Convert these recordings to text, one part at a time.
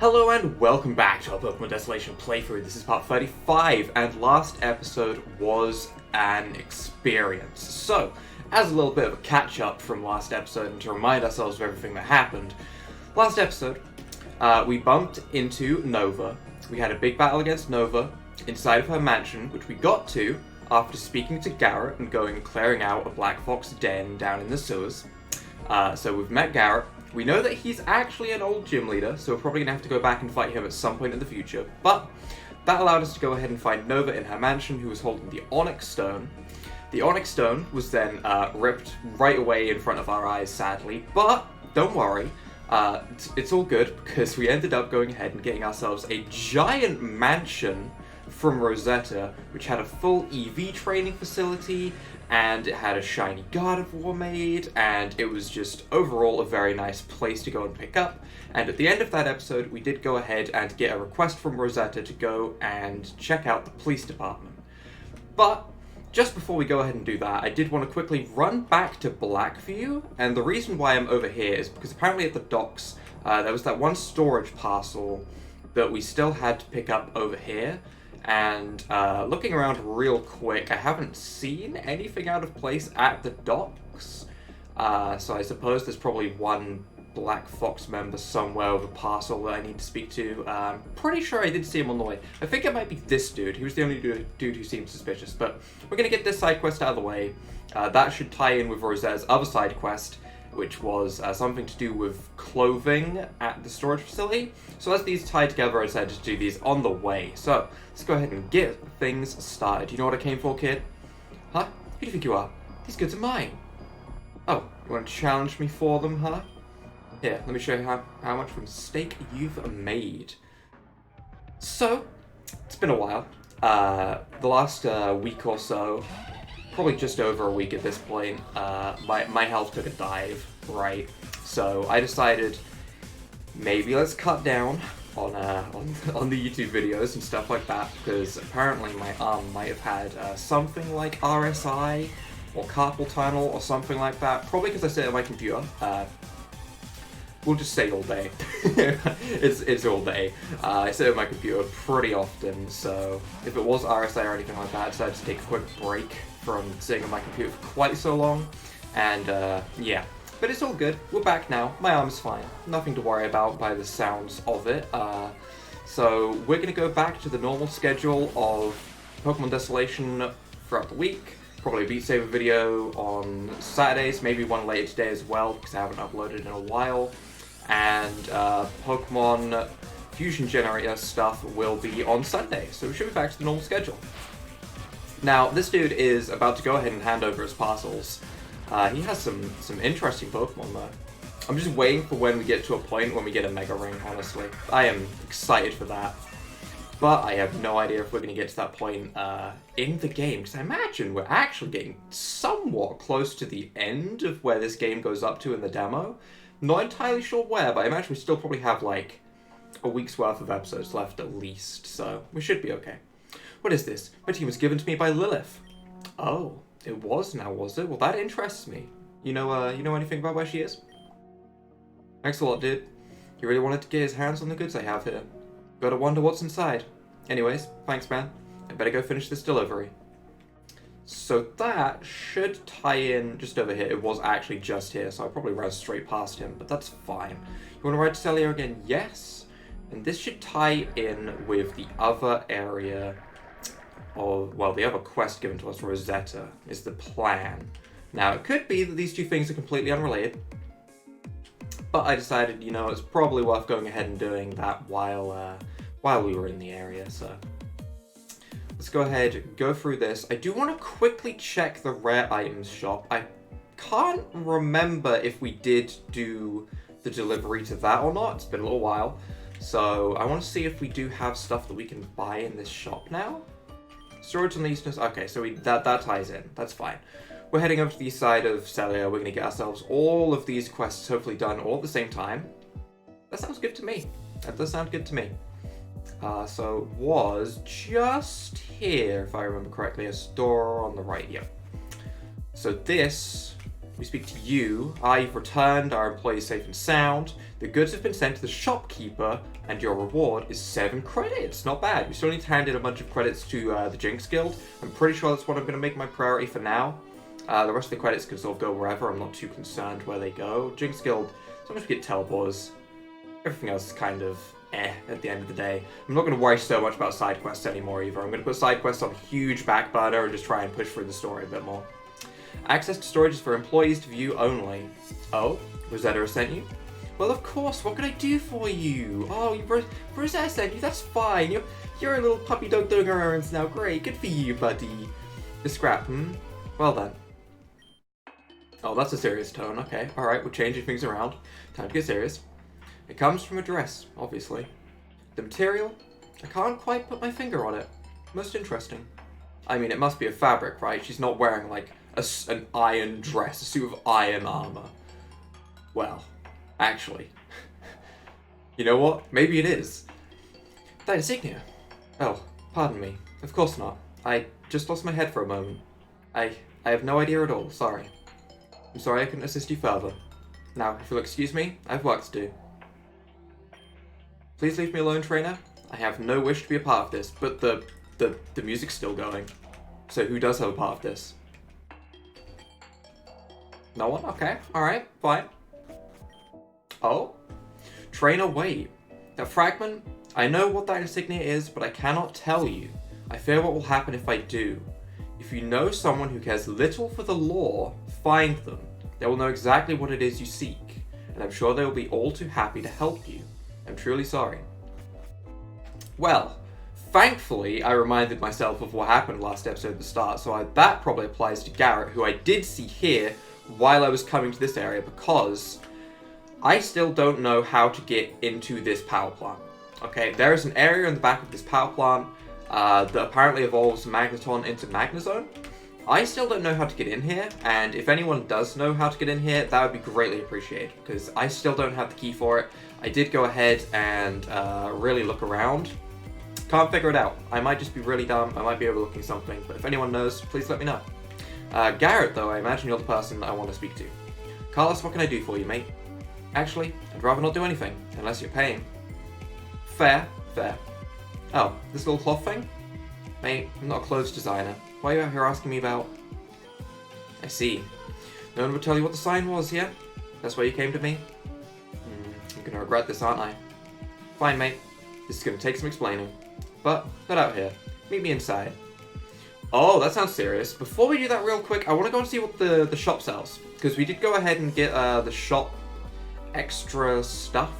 Hello and welcome back to our Pokemon Desolation playthrough. This is part 35, and last episode was an experience. So, as a little bit of a catch-up from last episode and to remind ourselves of everything that happened, last episode, we bumped into Nova. We had a big battle against Nova inside of her mansion, which we got to after speaking to Garrett and going and clearing out a Black Fox den down in the sewers. So we've met Garrett. We know that he's actually an old gym leader, so we're probably going to have to go back and fight him at some point in the future. But that allowed us to go ahead and find Nova in her mansion, who was holding the Onyx Stone. The Onyx Stone was then ripped right away in front of our eyes, sadly. But don't worry, it's all good, because we ended up going ahead and getting ourselves a giant mansion from Rosetta, which had a full EV training facility, and it had a shiny Gardevoir maid, and it was just overall a very nice place to go and pick up. And at the end of that episode, we did go ahead and get a request from Rosetta to go and check out the police department. But just before we go ahead and do that, I did want to quickly run back to Blackview, and the reason why I'm over here is because apparently at the docks, there was that one storage parcel that we still had to pick up over here. And looking around real quick, I haven't seen anything out of place at the docks. So I suppose there's probably one Black Fox member somewhere with a parcel that I need to speak to. Pretty sure I did see him on the way. I think it might be this dude. He was the only dude who seemed suspicious. But we're going to get this side quest out of the way. That should tie in with Rosetta's other side quest, which was something to do with clothing at the storage facility. So as these tie together, I decided to do these on the way. So let's go ahead and get things started. You know what I came for, kid? Huh? Who do you think you are? These goods are mine. Oh, you want to challenge me for them, huh? Here, let me show you how much of a mistake you've made. So, it's been a while. The last week or so, probably just over a week at this point, my health took a dive, right? So I decided maybe let's cut down on the YouTube videos and stuff like that, because apparently my arm might have had something like RSI or carpal tunnel or something like that. Probably because I sit at my computer. We'll just say all day. it's all day. I sit at my computer pretty often, so if it was RSI or anything like that, I decided to take a quick break from sitting on my computer for quite so long. And yeah, but it's all good. We're back now. My arm's fine. Nothing to worry about by the sounds of it. So we're going to go back to the normal schedule of Pokemon Desolation throughout the week. Probably a Beat Saber video on Saturdays, maybe one later today as well, because I haven't uploaded in a while. And Pokemon Fusion Generator stuff will be on Sunday, so we should be back to the normal schedule. Now, this dude is about to go ahead and hand over his parcels. He has some interesting Pokemon, though. I'm just waiting for when we get to a point when we get a Mega Ring, honestly. I am excited for that. But I have no idea if we're going to get to that point in the game, because I imagine we're actually getting somewhat close to the end of where this game goes up to in the demo. Not entirely sure where, but I imagine we still probably have like a week's worth of episodes left at least, so we should be okay. What is this? My team was given to me by Lilith. Oh, it was now, was it? Well, that interests me. You know anything about where she is? Thanks a lot, dude. He really wanted to get his hands on the goods I have here. Gotta wonder what's inside. Anyways, thanks, man. I better go finish this delivery. So that should tie in just over here. It was actually just here, so I probably ran straight past him, but that's fine. You want to ride to Cellia again? Yes. And this should tie in with the other area of, well, the other quest given to us, Rosetta, is the plan. Now, it could be that these two things are completely unrelated, but I decided, it's probably worth going ahead and doing that while we were in the area, so let's go ahead, go through this. I do want to quickly check the rare items shop. I can't remember if we did do the delivery to that or not. It's been a little while. So I want to see if we do have stuff that we can buy in this shop now. Storage on the eastern... Okay, so that ties in. That's fine. We're heading over to the east side of Cellia. We're going to get ourselves all of these quests hopefully done all at the same time. That sounds good to me. That does sound good to me. So it was just here, if I remember correctly, a store on the right, yep. So this We speak to you. You've returned. Our employee is safe and sound. The goods have been sent to the shopkeeper, and your reward is 7 credits. Not bad. We still need to hand in a bunch of credits to the Jinx Guild. I'm pretty sure that's what I'm going to make my priority for now. The rest of the credits can sort of go wherever. I'm not too concerned where they go. Jinx Guild, sometimes we get teleporters. Everything else is kind of at the end of the day. I'm not going to worry so much about side quests anymore either. I'm going to put side quests on a huge back burner and just try and push through the story a bit more. Access to storage is for employees to view only. Oh, Rosetta has sent you? Well, of course, what can I do for you? Oh, Rosetta sent you, that's fine. You're a little puppy dog doing her errands now. Great, good for you, buddy. The scrap, Well then. Oh, that's a serious tone. Okay, alright, we're changing things around. Time to get serious. It comes from a dress, obviously. The material? I can't quite put my finger on it. Most interesting. I mean, it must be a fabric, right? She's not wearing, like, an iron dress, a suit of iron armor. Well, actually. You know what? Maybe it is. That insignia. Oh, pardon me. Of course not. I just lost my head for a moment. I have no idea at all, sorry. I'm sorry I couldn't assist you further. Now, if you'll excuse me, I have work to do. Please leave me alone, trainer. I have no wish to be a part of this, but the music's still going. So who does have a part of this? No one? Okay. Alright, fine. Oh? Trainer, wait. That fragment? I know what that insignia is, but I cannot tell you. I fear what will happen if I do. If you know someone who cares little for the lore, find them. They will know exactly what it is you seek, and I'm sure they will be all too happy to help you. I'm truly sorry. Well, thankfully, I reminded myself of what happened last episode at the start, so that probably applies to Garrett, who I did see here while I was coming to this area, because I still don't know how to get into this power plant. Okay, there is an area in the back of this power plant that apparently evolves Magneton into Magnezone. I still don't know how to get in here, and if anyone does know how to get in here, that would be greatly appreciated, because I still don't have the key for it. I did go ahead and really look around. Can't figure it out. I might just be really dumb, I might be overlooking something, but if anyone knows, please let me know. Garrett, though, I imagine you're the person I want to speak to. Carlos, what can I do for you, mate? Actually, I'd rather not do anything, unless you're paying. Fair, fair. Oh, this little cloth thing? Mate, I'm not a clothes designer. Why are you out here asking me about... I see. No one would tell you what the sign was, yeah? That's why you came to me? I'm gonna regret this, aren't I? Fine, mate. This is gonna take some explaining. But, get out here. Meet me inside. Oh, that sounds serious. Before we do that real quick, I want to go and see what the shop sells. Because we did go ahead and get the shop extra stuff.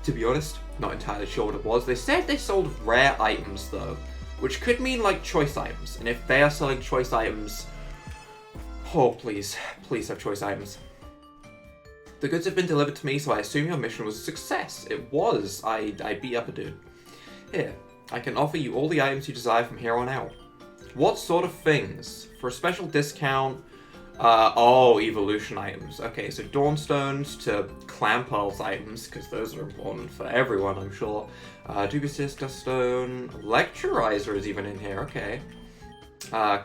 To be honest, not entirely sure what it was. They said they sold rare items, though. Which could mean, like, choice items. And if they are selling choice items... Oh, please. Please have choice items. The goods have been delivered to me, so I assume your mission was a success. It was. I beat up a dude. Here, I can offer you all the items you desire from here on out. What sort of things? For a special discount... oh, evolution items. Okay, so Dawnstones to Clan Pearls items, because those are important for everyone, I'm sure. Dubious Stone, Lecturizer is even in here, okay.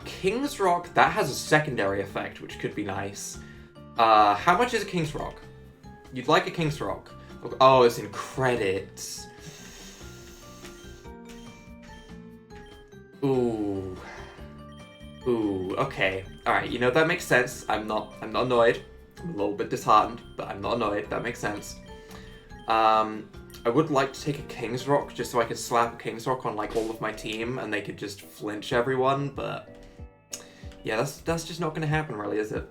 King's Rock, that has a secondary effect, which could be nice. How much is a King's Rock? You'd like a King's Rock. Oh, it's in credits. Ooh. Ooh, okay. Alright, you know, that makes sense. I'm not annoyed. I'm a little bit disheartened, but I'm not annoyed. That makes sense. I would like to take a King's Rock, just so I could slap a King's Rock on, like, all of my team, and they could just flinch everyone, but... Yeah, that's just not gonna happen, really, is it?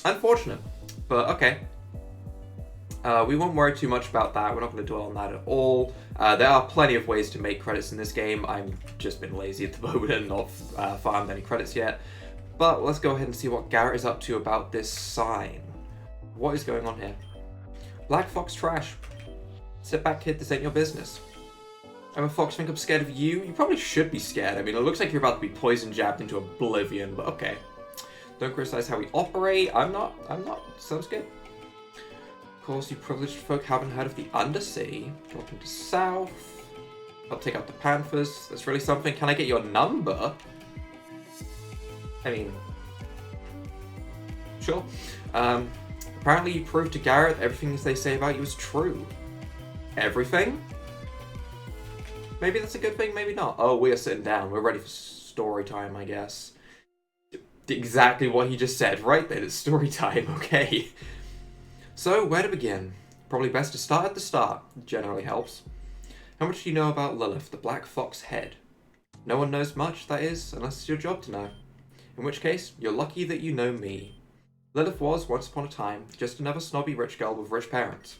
Unfortunate. But, okay. We won't worry too much about that. We're not going to dwell on that at all. There are plenty of ways to make credits in this game. I've just been lazy at the moment and not farmed any credits yet. But let's go ahead and see what Garrett is up to about this sign. What is going on here? Black Fox trash. Sit back, kid. This ain't your business. I'm a fox. Think I'm scared of you? You probably should be scared. I mean, it looks like you're about to be poison jabbed into oblivion, but okay. Don't criticize how we operate. I'm not. Sounds good. Of course, you privileged folk haven't heard of the Undercity. Welcome to South. I'll take out the Panthers. That's really something. Can I get your number? I mean, sure. Apparently you proved to Garrett that everything they say about you is true. Everything? Maybe that's a good thing, maybe not. Oh, we are sitting down. We're ready for story time, I guess. Exactly what he just said. Right then, it's story time, okay. So, where to begin? Probably best to start at the start. Generally helps. How much do you know about Lilith, the Black Fox Head? No one knows much, that is, unless it's your job to know. In which case, you're lucky that you know me. Lilith was, once upon a time, just another snobby rich girl with rich parents.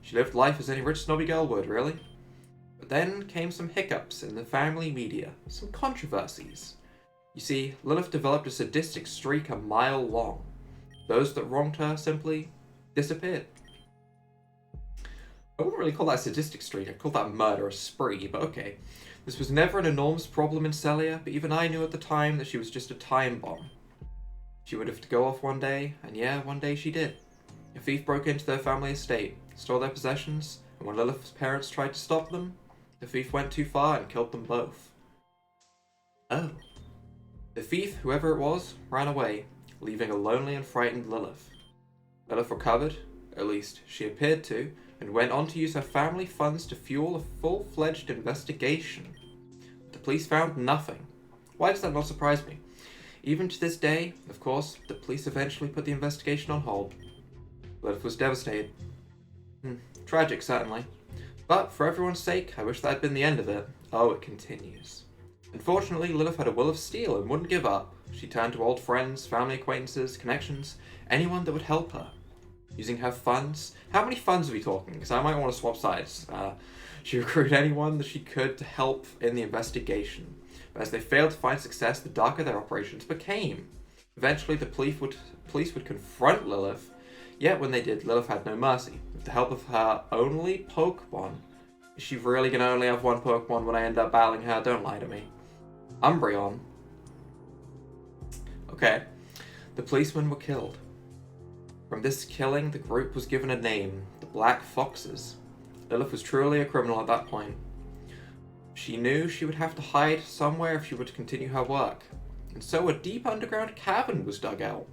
She lived life as any rich snobby girl would, really. But then came some hiccups in the family media, some controversies. You see, Lilith developed a sadistic streak a mile long. Those that wronged her simply disappeared. I wouldn't really call that a sadistic streak, I'd call that a murderous spree, but okay. This was never an enormous problem in Cellia, but even I knew at the time that she was just a time bomb. She would have to go off one day, and yeah, one day she did. A thief broke into their family estate, stole their possessions, and when Lilith's parents tried to stop them, the thief went too far and killed them both. Oh. The thief, whoever it was, ran away, leaving a lonely and frightened Lilith. Lilith recovered, at least she appeared to, and went on to use her family funds to fuel a full-fledged investigation. The police found nothing. Why does that not surprise me? Even to this day, of course, the police eventually put the investigation on hold. Lilith was devastated. Tragic, certainly. But for everyone's sake, I wish that had been the end of it. Oh, it continues. Unfortunately, Lilith had a will of steel and wouldn't give up. She turned to old friends, family acquaintances, connections, anyone that would help her. Using her funds. How many funds are we talking? Because I might want to swap sides. She recruited anyone that she could to help in the investigation. But as they failed to find success, the darker their operations became. Eventually, the police would confront Lilith. Yet when they did, Lilith had no mercy. With the help of her only Pokemon. Is she really going to only have one Pokemon when I end up battling her? Don't lie to me. Umbreon. Okay. The policemen were killed. From this killing, the group was given a name, the Black Foxes. Lilith was truly a criminal at that point. She knew she would have to hide somewhere if she were to continue her work. And so a deep underground cavern was dug out.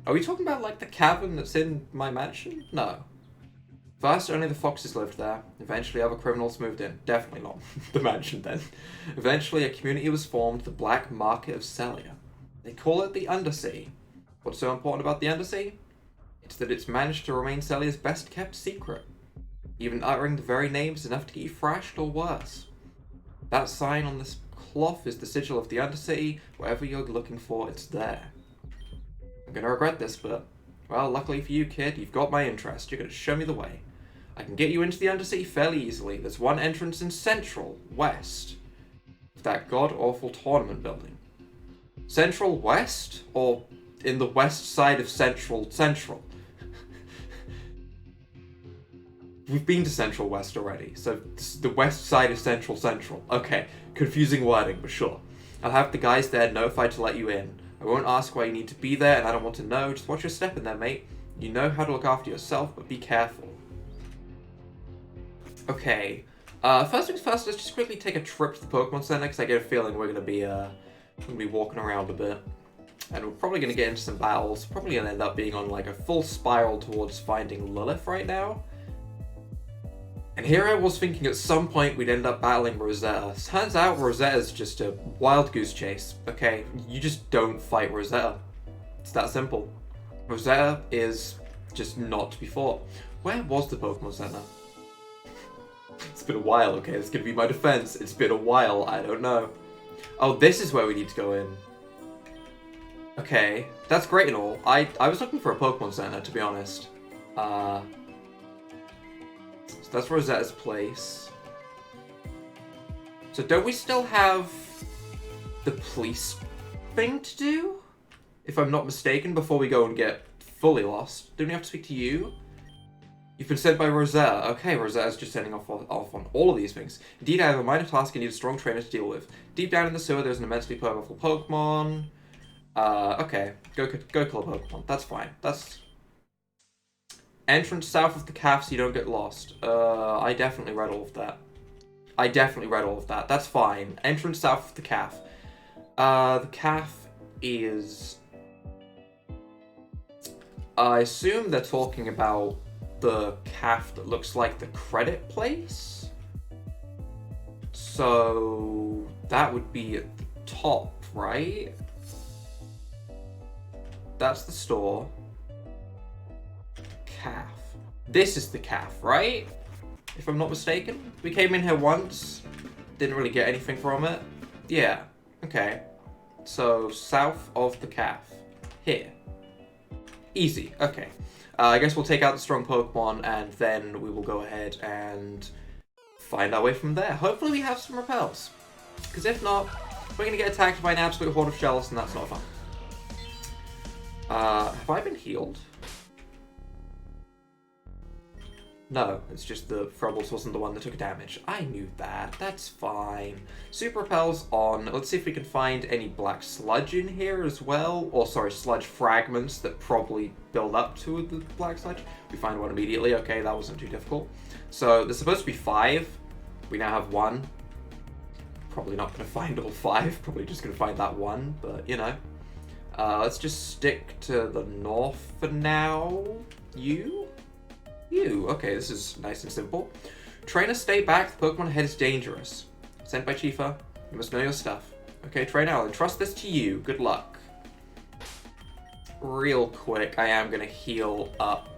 Are we talking about like the cavern that's in my mansion? No. First, only the foxes lived there. Eventually, other criminals moved in. Definitely not the mansion then. Eventually, a community was formed, the Black Market of Cellia. They call it the Undercity. What's so important about the Undercity? It's that it's managed to remain Cellia's best kept secret. Even uttering the very name is enough to get you thrashed or worse. That sign on this cloth is the sigil of the Undercity. Whatever you're looking for, it's there. I'm gonna regret this, but, well, luckily for you, kid, you've got my interest. You're gonna show me the way. I can get you into the Undercity fairly easily. There's one entrance in Central West. That god-awful tournament building. Central West? Or in the west side of Central? We've been to Central West already, so this is the west side of Central. Okay, confusing wording, but sure. I'll have the guys there notified to let you in. I won't ask why you need to be there, and I don't want to know. Just watch your step in there, mate. You know how to look after yourself, but be careful. Okay. First things first, let's just quickly take a trip to the Pokemon Center, because I get a feeling we're gonna be walking around a bit. And we're probably gonna get into some battles. Probably gonna end up being on like a full spiral towards finding Lilith right now. And here I was thinking at some point we'd end up battling Rosetta. Turns out Rosetta's just a wild goose chase. Okay, you just don't fight Rosetta. It's that simple. Rosetta is just not to be fought. Where was the Pokemon Center? It's been a while, okay? It's gonna be my defense. It's been a while, I don't know. Oh, this is where we need to go in. Okay, that's great and all. I was looking for a Pokemon Center, to be honest. So that's Rosetta's place. So don't we still have the police thing to do? If I'm not mistaken, before we go and get fully lost. Don't we have to speak to you? You've been sent by Rosetta. Okay, Rosetta's just sending off on all of these things. Indeed, I have a minor task I need a strong trainer to deal with. Deep down in the sewer, there's an immensely powerful Pokemon. Okay. Go kill a Pokemon. That's fine. That's... Entrance south of the calf so you don't get lost. I definitely read all of that. That's fine. Entrance south of the calf. The calf is... I assume they're talking about the calf that looks like the credit place. So that would be at the top, right? That's the store. Calf. This is the calf, right? If I'm not mistaken. We came in here once. Didn't really get anything from it. Yeah. Okay. So, south of the calf. Here. Easy. Okay. I guess we'll take out the strong Pokemon and then we will go ahead and find our way from there. Hopefully we have some repels. Because if not, we're going to get attacked by an absolute horde of shells and that's not fun. Have I been healed? No, it's just the Frubbles wasn't the one that took damage. I knew that. That's fine. Super Repel's on. Let's see if we can find any black sludge in here as well. Or, sorry, sludge fragments that probably build up to the black sludge. We find one immediately. Okay, that wasn't too difficult. So, there's supposed to be 5. We now have 1. Probably not going to find all 5. Probably just going to find that 1, but, you know. Let's just stick to the north for now. You? Okay, this is nice and simple. Trainer, stay back. The Pokemon ahead is dangerous. Sent by Chifa. You must know your stuff. Okay, Trainer, I'll entrust this to you. Good luck. Real quick, I am going to heal up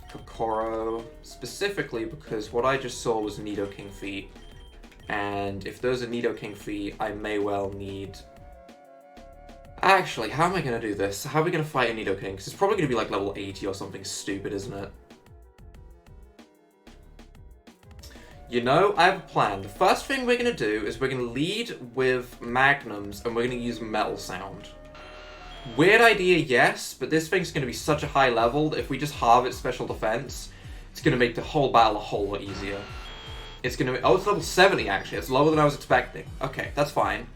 Kokoro. Specifically because what I just saw was Nidoking feet. And if those are Nidoking feet, I may well need... Actually, how am I going to do this? How are we going to fight a Nidoking? Because it's probably going to be like level 80 or something stupid, isn't it? You know, I have a plan. The first thing we're going to do is we're going to lead with Magnums and we're going to use Metal Sound. Weird idea, yes, but this thing's going to be such a high level that if we just halve its special defense, it's going to make the whole battle a whole lot easier. It's going to be... Oh, it's level 70 actually. It's lower than I was expecting. Okay, that's fine.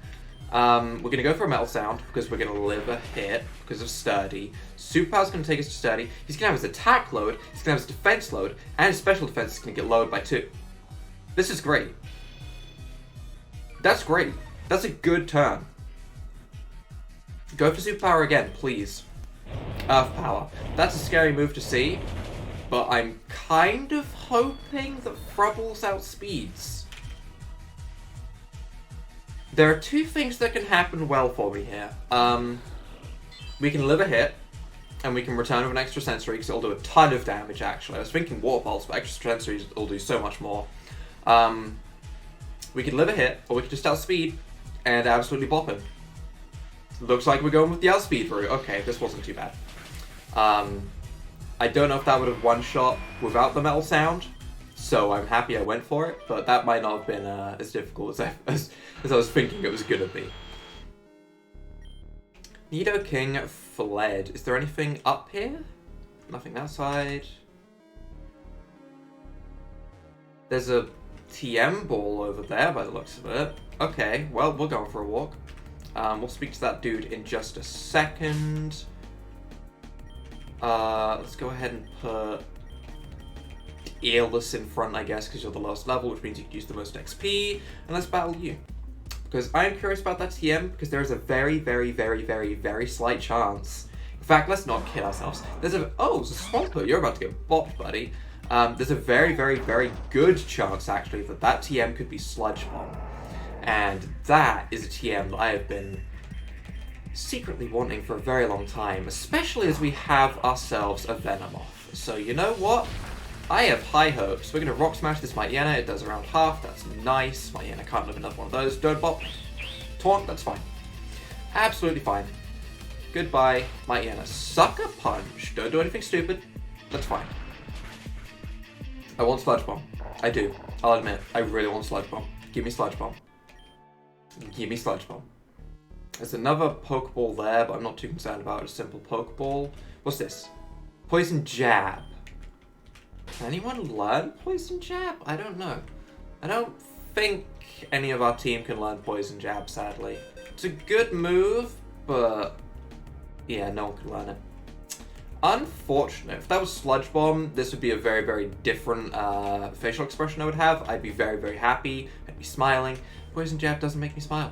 We're going to go for a Metal Sound, because we're going to live a hit, because of Sturdy. Superpower's going to take us to Sturdy. He's going to have his attack load, he's going to have his defense load, and his special defense is going to get lowered by 2. This is great. That's great. That's a good turn. Go for Superpower again, please. Earth Power. That's a scary move to see, but I'm kind of hoping that Frubbles outspeeds. There are 2 things that can happen well for me here. We can live a hit, and we can return with an extra sensory, because it'll do a ton of damage, actually. I was thinking Water Pulse, but extra sensory will do so much more. We can live a hit, or we can just outspeed, and absolutely bop him. Looks like we're going with the outspeed route. Okay, this wasn't too bad. I don't know if that would have one-shot without the Metal Sound, so I'm happy I went for it, but that might not have been as difficult as I was thinking it was going to be. Nidoking fled. Is there anything up here? Nothing that side. There's a TM ball over there by the looks of it. Okay, well, we're going for a walk. We'll speak to that dude in just a second. Let's go ahead and put Airless in front, I guess, because you're the lowest level, which means you can use the most XP. And let's battle you. Because I'm curious about that TM, because there is a very, very, very, very, very slight chance. In fact, let's not kid ourselves. There's a... Oh, it's a Swampert. You're about to get bopped, buddy. There's a very, very, very good chance, actually, that that TM could be Sludge Bomb. And that is a TM that I have been secretly wanting for a very long time, especially as we have ourselves a Venomoth. So, you know what? I have high hopes. We're going to Rock Smash this Mightyena. It does around half. That's nice. Mightyena can't live another one of those. Don't bop. Taunt. That's fine. Absolutely fine. Goodbye, Mightyena. Sucker Punch. Don't do anything stupid. That's fine. I want Sludge Bomb. I do. I'll admit. I really want Sludge Bomb. Give me Sludge Bomb. Give me Sludge Bomb. There's another Pokeball there, but I'm not too concerned about it. A simple Pokeball. What's this? Poison Jab. Can anyone learn Poison Jab? I don't know. I don't think any of our team can learn Poison Jab, sadly. It's a good move, but yeah, no one can learn it. Unfortunate. If that was Sludge Bomb, this would be a very, very different facial expression I would have. I'd be very, very happy. I'd be smiling. Poison Jab doesn't make me smile.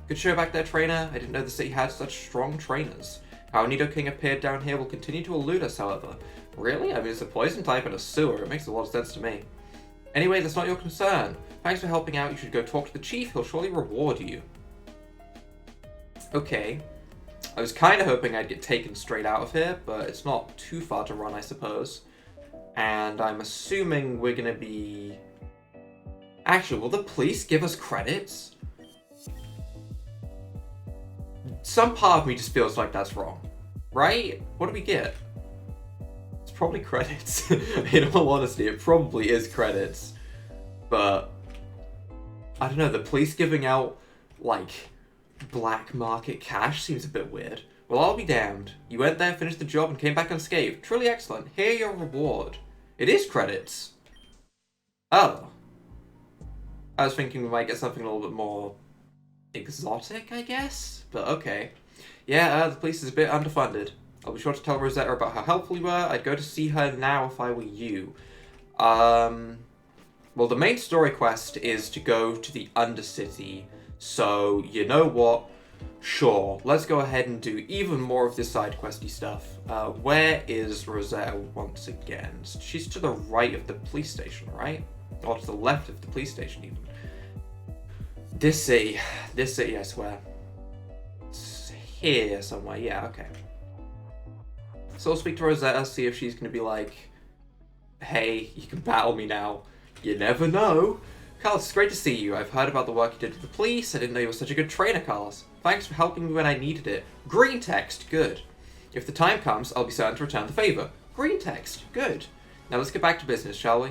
Good show back there, trainer. I didn't know the city had such strong trainers. Our Nidoking appeared down here will continue to elude us, however. Really? I mean, it's a poison type and a sewer. It makes a lot of sense to me. Anyway, that's not your concern. Thanks for helping out. You should go talk to the chief. He'll surely reward you. Okay. I was kind of hoping I'd get taken straight out of here, but it's not too far to run, I suppose. And I'm assuming we're going to be... Actually, will the police give us credits? Some part of me just feels like that's wrong. Right? What do we get? It's probably credits. In all honesty, it probably is credits. But... I don't know, the police giving out, like, black market cash seems a bit weird. Well, I'll be damned. You went there, finished the job, and came back unscathed. Truly excellent. Here your reward. It is credits. Oh. I was thinking we might get something a little bit more exotic, I guess? But okay. Yeah, the police is a bit underfunded. I'll be sure to tell Rosetta about how helpful you were. I'd go to see her now if I were you. Well, the main story quest is to go to the Undercity. So, you know what? Sure, let's go ahead and do even more of this side questy stuff. Where is Rosetta once again? She's to the right of the police station, right? Or to the left of the police station, even. This city, I swear. It's here somewhere, yeah, okay. So I'll speak to Rosetta, see if she's gonna be like, hey, you can battle me now. You never know. Carlos, it's great to see you. I've heard about the work you did with the police. I didn't know you were such a good trainer, Carlos. Thanks for helping me when I needed it. Green text, good. If the time comes, I'll be certain to return the favor. Green text, good. Now let's get back to business, shall we?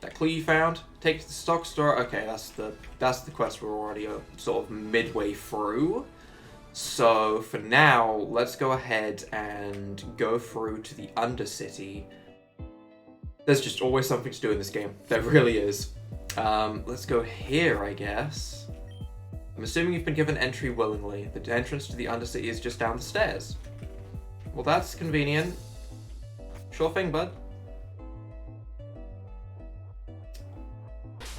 That clue you found? Take it to the stock store. Okay, that's the quest we're already sort of midway through. So for now, let's go ahead and go through to the Undercity. There's just always something to do in this game. There really is. Let's go here, I guess. I'm assuming you've been given entry willingly. The entrance to the Undercity is just down the stairs. Well, that's convenient. Sure thing, bud.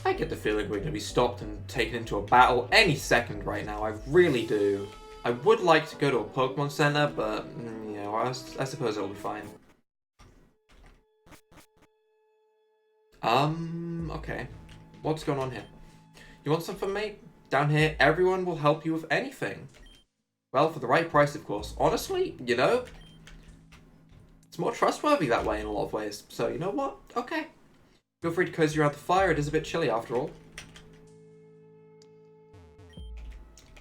I get the feeling we're going to be stopped and taken into a battle any second right now. I really do. I would like to go to a Pokemon Center, but, you know, I suppose it'll be fine. Okay. What's going on here? You want something, mate? Down here, everyone will help you with anything. Well, for the right price, of course. Honestly, you know, it's more trustworthy that way in a lot of ways. So, you know what? Okay. Feel free to cozy around the fire. It is a bit chilly after all.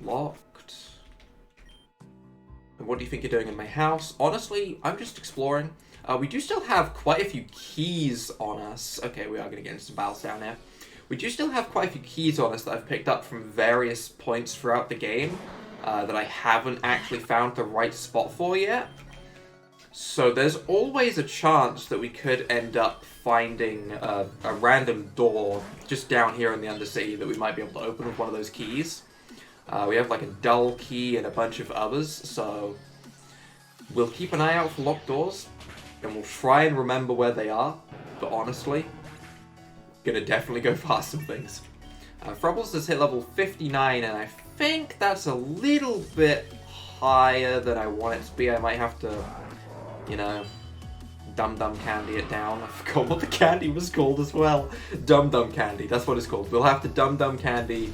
Locked. And what do you think you're doing in my house? Honestly, I'm just exploring. We do still have quite a few keys on us. Okay, we are going to get into some battles down here. We do still have quite a few keys on us that I've picked up from various points throughout the game that I haven't actually found the right spot for yet. So there's always a chance that we could end up finding a random door just down here in the Undercity that we might be able to open with one of those keys. We have like a dull key and a bunch of others, so we'll keep an eye out for locked doors. And we'll try and remember where they are, but honestly, gonna definitely go past some things. Frubbles has hit level 59, and I think that's a little bit higher than I want it to be. I might have to, you know, Dum Dum Candy it down. I forgot what the candy was called as well. Dum Dum Candy, that's what it's called. We'll have to Dum Dum Candy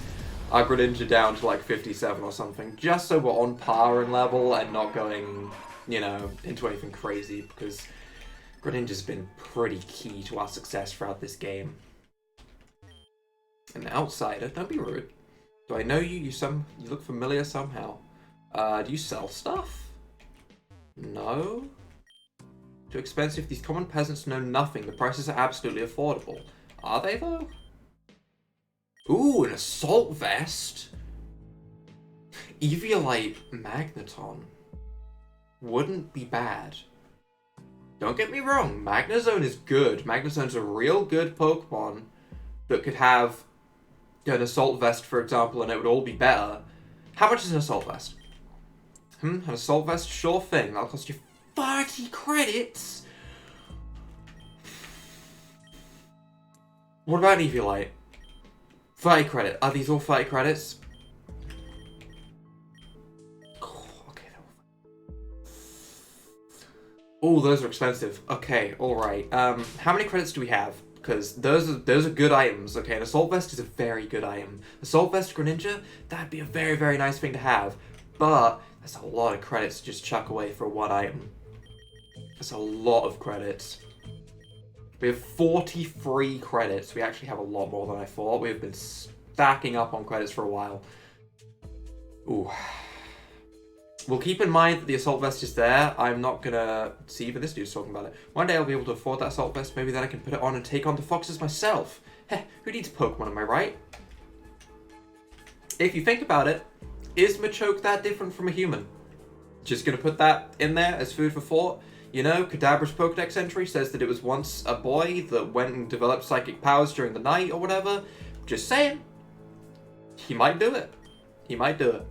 our Greninja down to like 57 or something, just so we're on par in level and not going, you know, into anything crazy, because Greninja's been pretty key to our success throughout this game. An outsider? Don't be rude. Do I know you? You look familiar somehow. Do you sell stuff? No? Too expensive. These common peasants know nothing. The prices are absolutely affordable. Are they, though? Ooh, an assault vest? Eviolite Magneton. Wouldn't be bad. Don't get me wrong, Magnezone is good. Magnezone's a real good Pokemon that could have an Assault Vest, for example, and it would all be better. How much is an Assault Vest? An Assault Vest? Sure thing. That'll cost you 30 credits? What about Eviolite? 30 credit. Are these all 30 credits? Oh, those are expensive. Okay, alright. How many credits do we have? Because those are good items. Okay, an Assault Vest is a very good item. Assault Vest Greninja, that'd be a very, very nice thing to have. But that's a lot of credits to just chuck away for one item. That's a lot of credits. We have 43 credits. We actually have a lot more than I thought. We've been stacking up on credits for a while. Ooh. We'll keep in mind that the Assault Vest is there. I'm not gonna see even this dude's talking about it. One day I'll be able to afford that Assault Vest. Maybe then I can put it on and take on the foxes myself. Heh, who needs Pokemon, am I right? If you think about it, is Machoke that different from a human? Just gonna put that in there as food for thought. You know, Kadabra's Pokedex entry says that it was once a boy that went and developed psychic powers during the night or whatever. Just saying. He might do it. He might do it.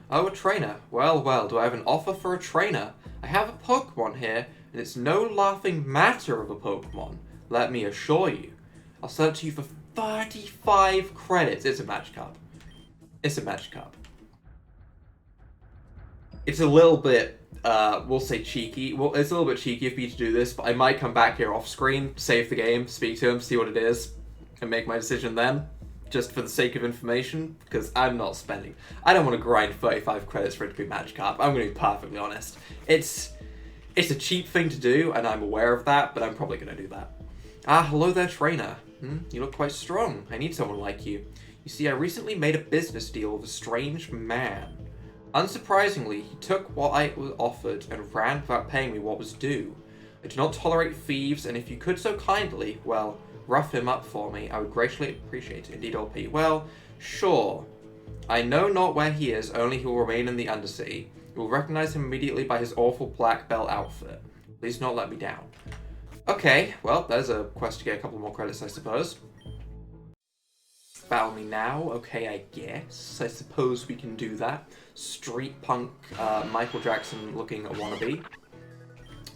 Oh, a trainer. Well, well, do I have an offer for a trainer? I have a Pokemon here, and it's no laughing matter of a Pokemon, let me assure you. I'll sell it to you for 35 credits. It's a Magikarp. It's a Magikarp. It's a little bit, we'll say cheeky. Well, it's a little bit cheeky of me to do this, but I might come back here off screen, save the game, speak to him, see what it is, and make my decision then. Just for the sake of information, because I'm not spending. I don't want to grind 35 credits for it to be Magikarp. I'm going to be perfectly honest. It's a cheap thing to do, and I'm aware of that, but I'm probably going to do that. Ah, hello there, trainer. You look quite strong. I need someone like you. You see, I recently made a business deal with a strange man. Unsurprisingly, he took what I was offered and ran without paying me what was due. I do not tolerate thieves, and if you could so kindly, well, rough him up for me, I would greatly appreciate it. Indeed, LP. Well, sure. I know not where he is, only he will remain in the Undercity. You will recognize him immediately by his awful black belt outfit. Please not let me down. Okay, well, there's a quest to get a couple more credits, I suppose. Battle me now. Okay, I guess. I suppose we can do that. Street punk, Michael Jackson looking wannabe.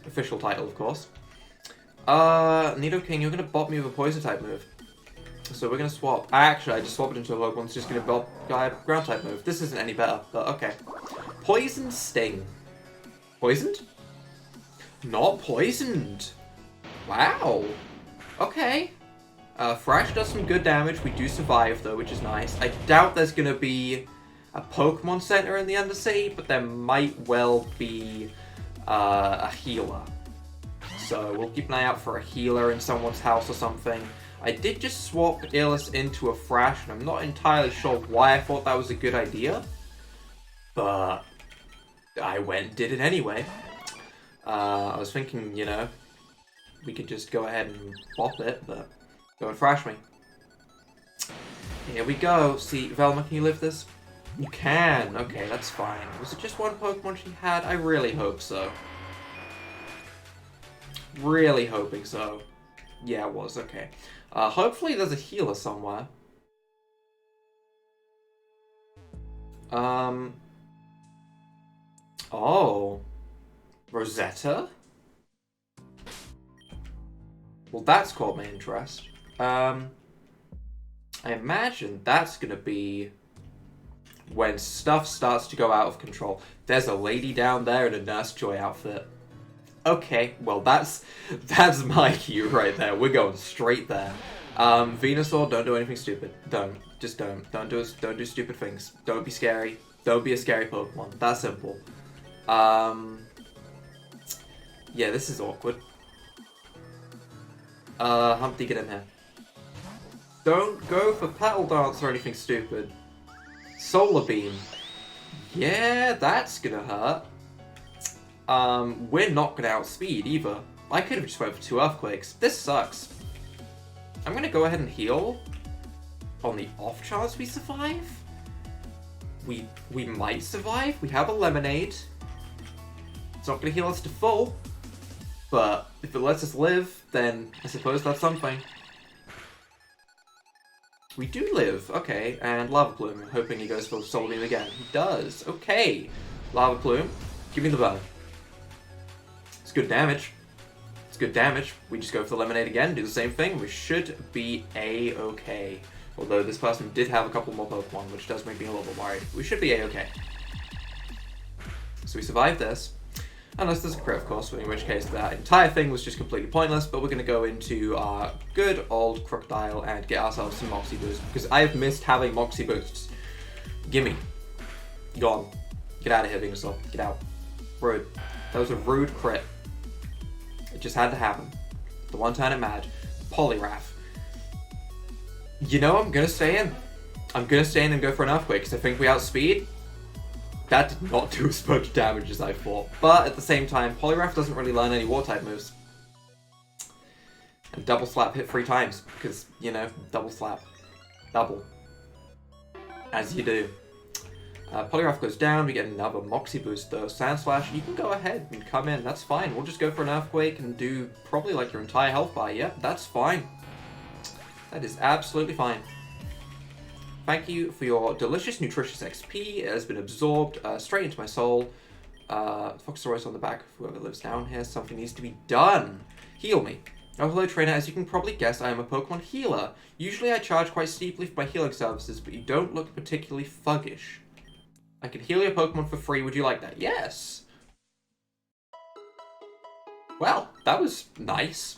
Official title, of course. Nidoking, you're gonna bop me with a poison type move. So we're gonna swap. Actually, I just swapped it into a Pokemon. It's just gonna bop guy ground type move. This isn't any better, but okay. Poison Sting. Poisoned? Not poisoned. Wow. Okay. Thrash does some good damage. We do survive though, which is nice. I doubt there's gonna be a Pokemon Center in the Undercity, but there might well be a healer. So we'll keep an eye out for a healer in someone's house or something. I did just swap Illis into a Thrash, and I'm not entirely sure why I thought that was a good idea. But I went and did it anyway. I was thinking, you know, we could just go ahead and bop it, but go and Thrash me. Here we go. See, Velma, can you lift this? You can. Okay, that's fine. Was it just one Pokemon she had? I really hope so. Really hoping so. Yeah, it was. Okay. Hopefully there's a healer somewhere. Oh. Rosetta? Well, that's caught my interest. I imagine that's gonna be when stuff starts to go out of control. There's a lady down there in a Nurse Joy outfit. Okay, well that's my cue right there. We're going straight there. Venusaur, don't do anything stupid. Don't. Just don't. Don't do stupid things. Don't be scary. Don't be a scary Pokemon. That simple. Yeah, this is awkward. Humpty, get in here. Don't go for Petal Dance or anything stupid. Solar Beam. Yeah, that's gonna hurt. We're not gonna outspeed either. I could have just went for 2 Earthquakes. This sucks. I'm gonna go ahead and heal. On the off chance we survive? We might survive. We have a Lemonade. It's not gonna heal us to full. But if it lets us live, then I suppose that's something. We do live. Okay, and Lava Plume. I'm hoping he goes for Solar Beam again. He does. Okay. Lava Plume. Give me the burn. It's good damage. It's good damage. We just go for the Lemonade again, do the same thing. We should be A-okay. Although this person did have a couple more Pokemon, which does make me a little bit worried. We should be A-okay. So we survived this. Unless there's a crit, of course, in which case that entire thing was just completely pointless, but we're going to go into our good old Crocodile and get ourselves some Moxie boosts, because I have missed having Moxie boosts. Gimme. Gone. Get out of here, Venusaur. Get out. Rude. That was a rude crit. It just had to happen. The one time it mattered. Poliwrath. You know, I'm going to stay in. I'm going to stay in and go for an Earthquake, because I think we outspeed. That did not do as much damage as I thought. But at the same time, Poliwrath doesn't really learn any War-type moves. And Double Slap hit 3 times, because, you know, Double Slap. Double. As you do. Poliwrath goes down, we get another Moxie boost though. Sandslash, you can go ahead and come in, that's fine. We'll just go for an Earthquake and do probably like your entire health bar. Yep, that's fine. That is absolutely fine. Thank you for your delicious, nutritious XP. It has been absorbed straight into my soul. Foxoro's on the back of whoever lives down here. Something needs to be done. Heal me. Oh, hello trainer. As you can probably guess, I am a Pokemon healer. Usually I charge quite steeply for my healing services, but you don't look particularly thuggish. I can heal your Pokemon for free. Would you like that? Yes. Well, that was nice.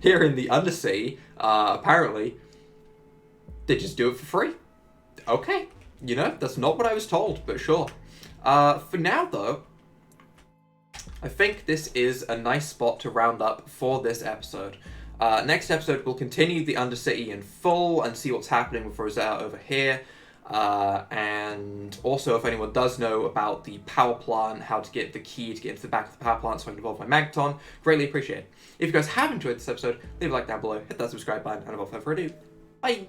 Here in the Undercity, apparently, they just do it for free. Okay. You know, that's not what I was told, but sure. For now, though, I think this is a nice spot to round up for this episode. Next episode, we'll continue the Undercity in full and see what's happening with Rosetta over here. And also, if anyone does know about the power plant, how to get the key to get into the back of the power plant so I can evolve my Magneton, greatly appreciate it. If you guys have enjoyed this episode, leave a like down below, hit that subscribe button, and without further ado, bye!